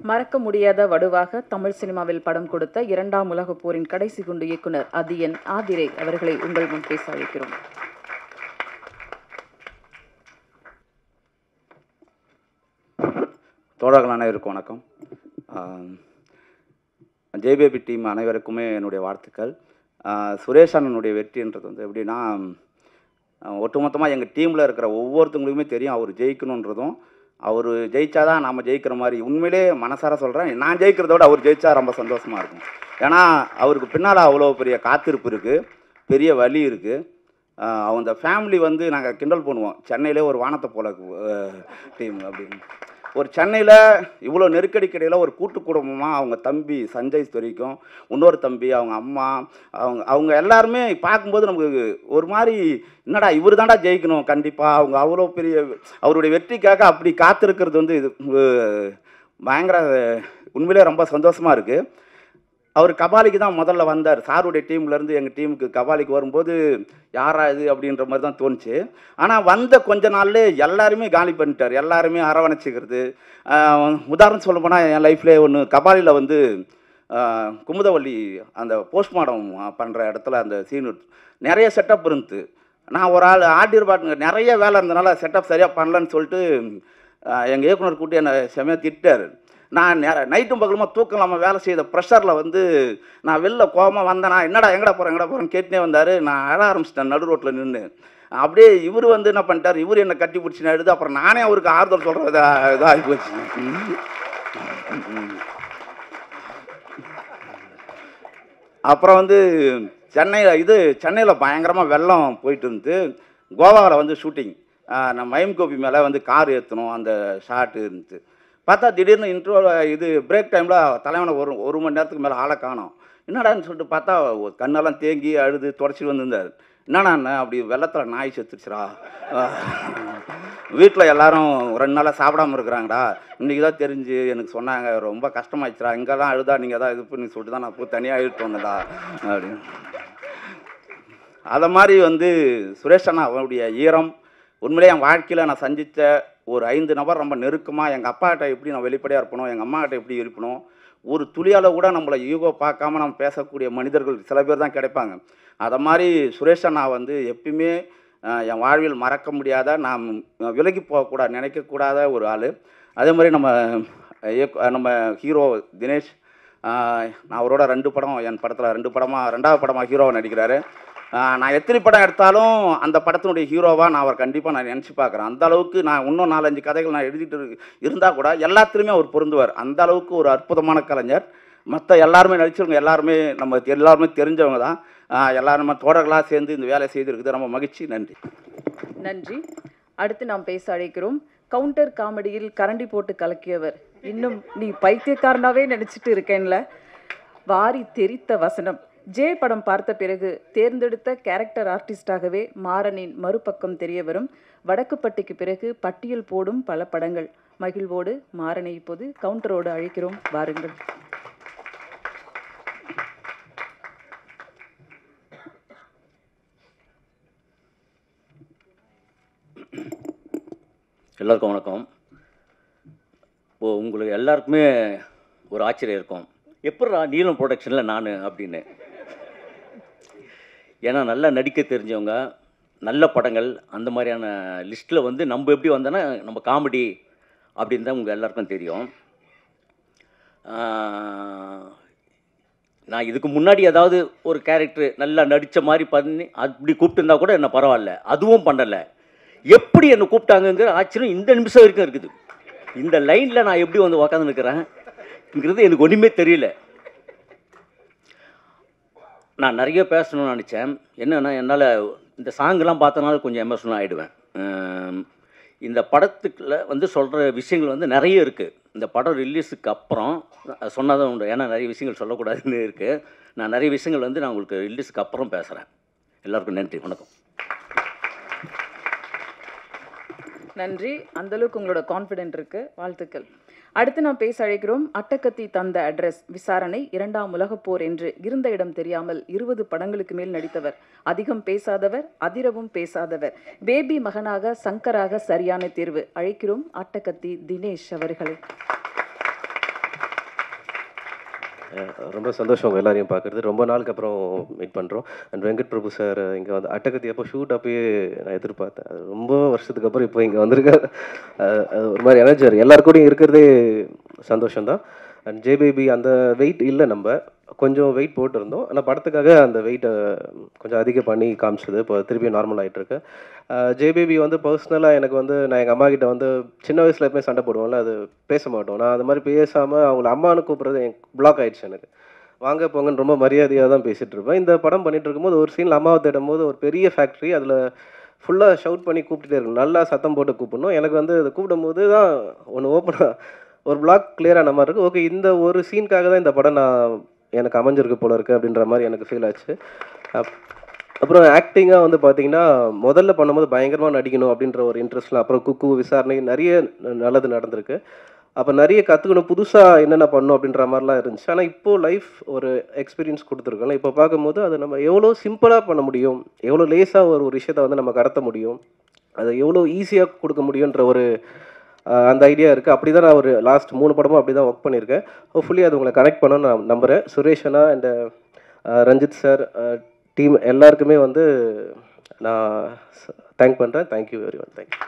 மறக்க முடியாத வடுவாக தமிழ் சினிமாவில் படம் கொடுத்த இரண்டாம் உலகப் போரின் கடைசி குண்டு இயக்குனர் அதியன் ஆதிரை அவர்களை உங்கள் முன் பேச அழைக்கிறோம். தோழர்கள் அனைவருக்கும் வணக்கம். ஜேபேபி டீம் அனைவருக்குமே என்னுடைய வாழ்த்துக்கள். சுரேஷ் அண்ணனுடைய வெற்றின்றது வந்து எப்படின்னா, ஒட்டுமொத்தமாக எங்கள் டீமில் இருக்கிற ஒவ்வொருத்தவங்களுக்குமே தெரியும் அவர் ஜெயிக்கணுன்றதும், அவர் ஜெயிச்சாதான் நாம் ஜெயிக்கிற மாதிரி. உண்மையிலே மனசார சொல்கிறேன், நான் ஜெயிக்கிறத விட அவர் ஜெயிச்சா ரொம்ப சந்தோஷமாக இருக்கும். ஏன்னா அவருக்கு பின்னால் அவ்வளோ பெரிய காத்திருப்பு இருக்குது, பெரிய வலி இருக்குது. அவங்க ஃபேமிலி வந்து நாங்கள் கிண்டல் பண்ணுவோம், சென்னையிலே ஒரு வானத்தை போல டீம் அப்படின்னு. ஒரு சென்னையில் இவ்வளோ நெருக்கடிக்கிடையில் ஒரு கூட்டு குடும்பமாக அவங்க தம்பி சஞ்சய் வரைக்கும், இன்னொரு தம்பி, அவங்க அம்மா, அவங்க எல்லாருமே பார்க்கும்போது நமக்கு ஒரு மாதிரி என்னடா இவர் தாண்டா ஜெயிக்கணும் கண்டிப்பாக. அவங்க அவ்வளோ பெரிய அவருடைய வெற்றிக்காக அப்படி காத்திருக்கிறது வந்து இது பயங்கர உண்மையிலே ரொம்ப சந்தோஷமாக இருக்குது. அவர் கபாலிக்கு தான் முதல்ல வந்தார். சாருடைய டீம்லேருந்து எங்கள் டீமுக்கு கபாலிக்கு வரும்போது யாரா இது அப்படின்ற மாதிரி தான் தோணுச்சு. ஆனால் வந்த கொஞ்ச நாள்லே எல்லாருமே காலி பண்ணிட்டார், எல்லாருமே அரவணைச்சிக்கிறது. உதாரணம் சொல்ல போனால் என் லைஃப்லேயே ஒன்று, கபாலியில் வந்து குமுதவள்ளி அந்த போஸ்ட்மார்ட்டம் பண்ணுற இடத்துல அந்த சீனு நிறைய செட்டப் இருந்துச்சு. நான் ஒரு ஆள் ஆர்டியர் பாட்டுங்க நிறைய வேலை இருந்தனால செட்டப் சரியாக பண்ணலன்னு சொல்லிட்டு எங்கள் இயக்குனர் கூட்டி என்னை செமையாக திட்டார். நான் நைட்டும் பகலுமா தூக்கம் இல்லாமல் வேலை செய்த ப்ரெஷரில் வந்து நான் வெளில கோபமாக வந்தேனா, எங்கடா போகிறேன்னு கேட்டுனே வந்தார். நான் அழ ஆரம்பிச்சிட்டேன் நடு ரோட்டில் நின்று. அப்படியே இவர் வந்து என்ன பண்ணிட்டார், இவர் என்னை கட்டி பிடிச்சி நடுது. அப்புறம் நானே அவருக்கு ஆறுதல் சொல்கிறது இதாகி போச்சு. அப்புறம் வந்து சென்னையில் பயங்கரமாக வெள்ளம் போயிட்டு இருந்து, கோவாவில் வந்து ஷூட்டிங், நான் மயம் கோபி மேலே வந்து கார் ஏற்றணும், அந்த ஷாட்டு இருந்துச்சு. பார்த்தா திடீர்னு இன்ட்ரோ இது பிரேக் டைமில் தலைவனை ஒரு மணி நேரத்துக்கு மேலே ஆளை காணோம். என்னடான்னு சொல்லிட்டு பார்த்தா கண்ணெல்லாம் தேங்கி அழுது தொடச்சிட்டு வந்திருந்தார். என்னண்ணா அப்படி வெள்ளத்தில் நாய் செத்துருச்சுரா, வீட்டில் எல்லாரும் 2 நாளாக சாப்பிடாமல் இருக்கிறாங்கடா, இன்றைக்கி தான் தெரிஞ்சு எனக்கு சொன்னாங்க, ரொம்ப கஷ்டமாயிடுச்சுரா, இங்கெல்லாம் அழுதா நீங்கள் தான் இது பண்ணி சொல்லிட்டு தான் நான் போய் தனியாக இழுத்து வந்தேன்டா அப்படின்னு. அதை மாதிரி வந்து சுரேஷ் அண்ணா அவருடைய ஈரம் உண்மையிலே என் வாழ்க்கையில் நான் சந்தித்த ஒரு 5 நபர் ரொம்ப நெருக்கமாக. எங்கள் அப்பாக்கிட்ட எப்படி நான் வெளிப்படையாக இருப்பணும், எங்கள் அம்மாக்கிட்ட எப்படி இருப்பணும், ஒரு துளியால் கூட நம்மளை ஈகோ பார்க்காம நம்ம பேசக்கூடிய மனிதர்கள் சில பேர் தான் கிடைப்பாங்க. அதை மாதிரி சுரேஷ் அண்ணா வந்து எப்பயுமே என் வாழ்வில் மறக்க முடியாத, நான் விலகி போகக்கூடாது நினைக்கக்கூடாத ஒரு ஆள். அதே மாதிரி நம்ம ஹீரோ தினேஷ், நான் அவரோட 2 படம், என் படத்தில் 2வது படமாக ஹீரோவை நடிக்கிறாரு. நான் எத்தனை படம் எடுத்தாலும் அந்த படத்தினுடைய ஹீரோவாக நான் அவர் கண்டிப்பாக நான் நினச்சி பார்க்குறேன். அந்த அளவுக்கு நான் இன்னும் 4-5 கதைகள் நான் எழுதிட்டு இருந்தால் கூட எல்லாத்துலேயுமே அவர் பொருந்துவார். அந்த அளவுக்கு ஒரு அற்புதமான கலைஞர். மற்ற எல்லாருமே நடிச்சவங்க எல்லாருமே தெரிஞ்சவங்க தான். எல்லாருமே தோழர்களாக சேர்ந்து இந்த வேலை செய்திருக்குது. ரொம்ப மகிழ்ச்சி. நன்றி. அடுத்து நாம் பேச அழைக்கிறோம். கவுண்டர் காமெடியில் கரண்டி போட்டு கலக்கியவர், இன்னும் நீ பைத்தியக்காரனாவே நினச்சிட்டு இருக்கேன்ல, வாரி தெரித்த வசனம். ஜே படம் பார்த்த பிறகு தேர்ந்தெடுத்த கேரக்டர் ஆர்டிஸ்டாகவே மாறனின் மறுபக்கம் தெரிய வரும். வடக்குப்பட்டிக்கு பிறகு பட்டியல் போடும் பல படங்கள். மகிழ்வோடு மாறனை இப்போது கவுண்டரோடு அழைக்கிறோம், வாருங்கள். எல்லாருக்கும் வணக்கம். உங்களுக்கு எல்லாருக்குமே ஒரு ஆச்சரியம் இருக்கும், எப்படா நீலம் ப்ரொடக்ஷனில் நான் அப்படின்னு. ஏன்னா நல்லா நடிக்க தெரிஞ்சவங்க, நல்ல படங்கள், அந்த மாதிரியான லிஸ்ட்டில் வந்து நம்ம எப்படி வந்தோன்னா நம்ம காமெடி அப்படின்னு தான் உங்கள் எல்லாருக்கும் தெரியும். நான் இதுக்கு முன்னாடி ஏதாவது ஒரு கேரக்டர் நல்லா நடித்த மாதிரி பண்ணி அப்படி கூப்பிட்டுருந்தா கூட என்ன பரவாயில்ல, அதுவும் பண்ணலை. எப்படி என்னை கூப்பிட்டாங்கங்கிற ஆச்சரியம் இந்த நிமிஷம் வரைக்கும் இருக்குது. இந்த லைனில் நான் எப்படி வந்து உக்காந்து நிற்கிறேன்ங்கிறது எனக்கு ஒன்றுமே தெரியல. நான் நிறைய பேசணும்னு நினச்சேன். என்னென்னா என்னால் இந்த சாங்கெலாம் பார்த்தனால கொஞ்சம் எமோஷனல் ஆகிடுவேன். இந்த படத்துக்குள்ள வந்து சொல்கிற விஷயங்கள் வந்து நிறைய இருக்குது. இந்த படம் ரிலீஸுக்கு அப்புறம் சொன்னதான் உண்டு, ஏன்னா நிறைய விஷயங்கள் சொல்லக்கூடாதுன்னு இருக்குது. நான் நிறைய விஷயங்கள் வந்து நான் உங்களுக்கு ரிலீஸுக்கு அப்புறம் பேசுகிறேன். எல்லாருக்கும் நன்றி, வணக்கம். நன்றி. அந்தளவுக்கு உங்களோட கான்ஃபிடென்ட் இருக்குது, வாழ்த்துக்கள். அடுத்து நாம் பேச அழைக்கிறோம். அட்டகத்தி தந்த அட்ரஸ் விசாரணை, 2ஆம் உலகப் போர் என்று இருந்த இடம் தெரியாமல் 20 படங்களுக்கு மேல் நடித்தவர், அதிகம் பேசாதவர், அதிரவும் பேசாதவர், பேபி மகனாக சங்கராக சரியான தேர்வு. அழைக்கிறோம் அட்டகத்தி தினேஷ் அவர்களை. ரொம்ப சந்தோஷம் உங்கள் எல்லாரையும் பார்க்குறது. ரொம்ப நாளுக்கு அப்புறம் மீட் பண்ணுறோம். அண்ட் வெங்கட் பிரபு சார் இங்கே வந்து அட்டகத்தி அப்போ ஷூட் அப்பயே நான் எதிர்பார்த்தேன். அது ரொம்ப வருஷத்துக்கு அப்புறம் இப்போ இங்கே வந்திருக்காரு. அது ஒரு மாதிரி எனர்ஜி எல்லாருக்கூடையும் இருக்கிறதே சந்தோஷம்தான். அண்ட் ஜே பேபி அந்த வெயிட் இல்லை, நம்ம கொஞ்சம் வெயிட் போட்டிருந்தோம். ஆனால் படத்துக்காக அந்த வெயிட்டை கொஞ்சம் அதிகம் பண்ணி காமிச்சது. இப்போ திருப்பி நார்மல் ஆகிட்டுருக்கு. ஜே பேபி வந்து பர்சனலாக எனக்கு வந்து நான் எங்கள் அம்மா கிட்ட வந்து சின்ன வயசில் எப்பவுமே சண்டை போடுவோம்ல, அது பேச மாட்டோம். நான் அது மாதிரி பேசாமல் அவங்கள அம்மானு கூப்பிட்றது எனக்கு பிளாக் ஆகிடுச்சு. எனக்கு வாங்க போங்கன்னு ரொம்ப மரியாதையாக தான் பேசிகிட்டு இருப்பேன். இந்த படம் பண்ணிகிட்டு இருக்கும்போது ஒரு சீனில் அம்மாவை தேடும் போது ஒரு பெரிய ஃபேக்ட்ரி, அதில் ஃபுல்லாக ஷவுட் பண்ணி கூப்பிட்டுட்டே இருக்கணும், நல்லா சத்தம் போட்டு கூப்பிடணும். எனக்கு வந்து அதை கூப்பிடும் போது தான் ஒன்று ஓப்பனாக ஒரு பிளாக் கிளியரான மாதிரி இருக்குது. ஓகே, இந்த ஒரு சீனுக்காக தான் இந்த படம் எனக்கு அமைஞ்சிருக்கு போல இருக்குது அப்படின்ற மாதிரி எனக்கு ஃபீல் ஆச்சு. அப்புறம் ஆக்டிங்காக வந்து பார்த்தீங்கன்னா முதல்ல பண்ணும்போது பயங்கரமாக நடிக்கணும் அப்படின்ற ஒரு இன்ட்ரெஸ்ட்டில், அப்புறம் குக்கு விசாரணை நிறைய நல்லது நடந்திருக்கு. அப்போ நிறைய கற்றுக்கணும், புதுசாக என்னென்ன பண்ணணும் அப்படின்ற மாதிரிலாம் இருந்துச்சு. ஆனால் இப்போது லைஃப் ஒரு எக்ஸ்பீரியன்ஸ் கொடுத்துருக்கோம்ல, இப்போ பார்க்கும்போது அது நம்ம எவ்வளோ சிம்பிளாக பண்ண முடியும், எவ்வளோ லேஸாக ஒரு விஷயத்தை வந்து நம்ம கடத்த முடியும், அதை எவ்வளோ ஈஸியாக கொடுக்க முடியுன்ற ஒரு அந்த ஐடியா இருக்குது. அப்படி தான் நான் ஒரு லாஸ்ட் 3 படமும் அப்படி தான் ஒர்க் பண்ணியிருக்கேன். ஹோப்ஃபுல்லி அது உங்களை கனெக்ட் பண்ணணும்னு நான் நம்புகிறேன். சுரேஷ் அண்ணா அண்ட் ரஞ்சித் சார் டீம் எல்லாருக்குமே வந்து நான் தேங்க் பண்ணுறேன். Thank you very much. தேங்க்யூ.